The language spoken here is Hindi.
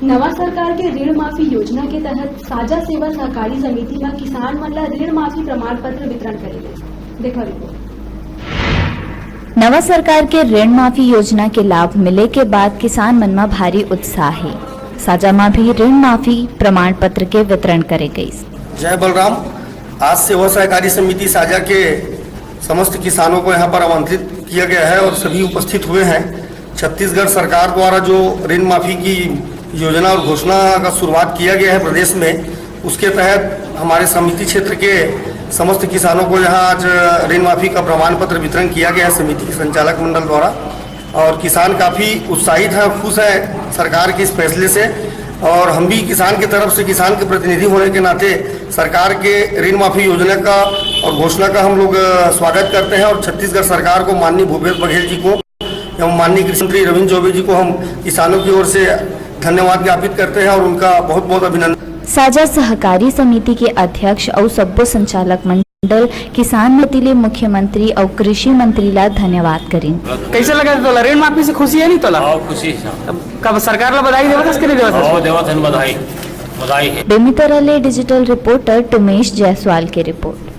नवा सरकार के ऋण माफी योजना के तहत साझा सेवा सहकारी समिति में किसान मन ला ऋण माफी प्रमाण पत्र वितरण करेंगे। देखो रिपोर्ट। नवा सरकार के ऋण माफी योजना के लाभ मिले के बाद किसान मन में भारी उत्साह है। साझा में भी ऋण माफी प्रमाण पत्र के वितरण करे गई। जय बलराम। आज सेवा सहकारी समिति साझा के समस्त किसानों को यहाँ पर आमंत्रित किया गया है और सभी उपस्थित हुए हैं। छत्तीसगढ़ सरकार द्वारा जो ऋण माफी की योजना और घोषणा का शुरुआत किया गया है प्रदेश में, उसके तहत हमारे समिति क्षेत्र के समस्त किसानों को यहाँ आज ऋण माफी का प्रमाण पत्र वितरण किया गया है समिति के संचालक मंडल द्वारा। और किसान काफ़ी उत्साहित हैं और खुश हैं सरकार के इस फैसले से। और हम भी किसान की तरफ से, किसान के प्रतिनिधि होने के नाते, सरकार के ऋण माफी योजना का और घोषणा का हम लोग स्वागत करते हैं। और छत्तीसगढ़ सरकार को, माननीय भूपेश बघेल जी को एवं माननीय कृषि मंत्री रविंद्र चौबे जी को हम किसानों की ओर से धन्यवाद ज्ञापित करते हैं और उनका बहुत बहुत अभिनंदन। साझा सहकारी समिति के अध्यक्ष और सब्बो संचालक मंडल किसान नीति मुख्यमंत्री और कृषि मंत्री ला धन्यवाद करें। कैसे लगा तोला ऋण माफी से खुशी है नहीं तोला? खुशी है। कब सरकार ला बधाई देवत के नहीं देवत? बधाई है। बेमितरले डिजिटल रिपोर्टर टुमेश जायसवाल की रिपोर्ट।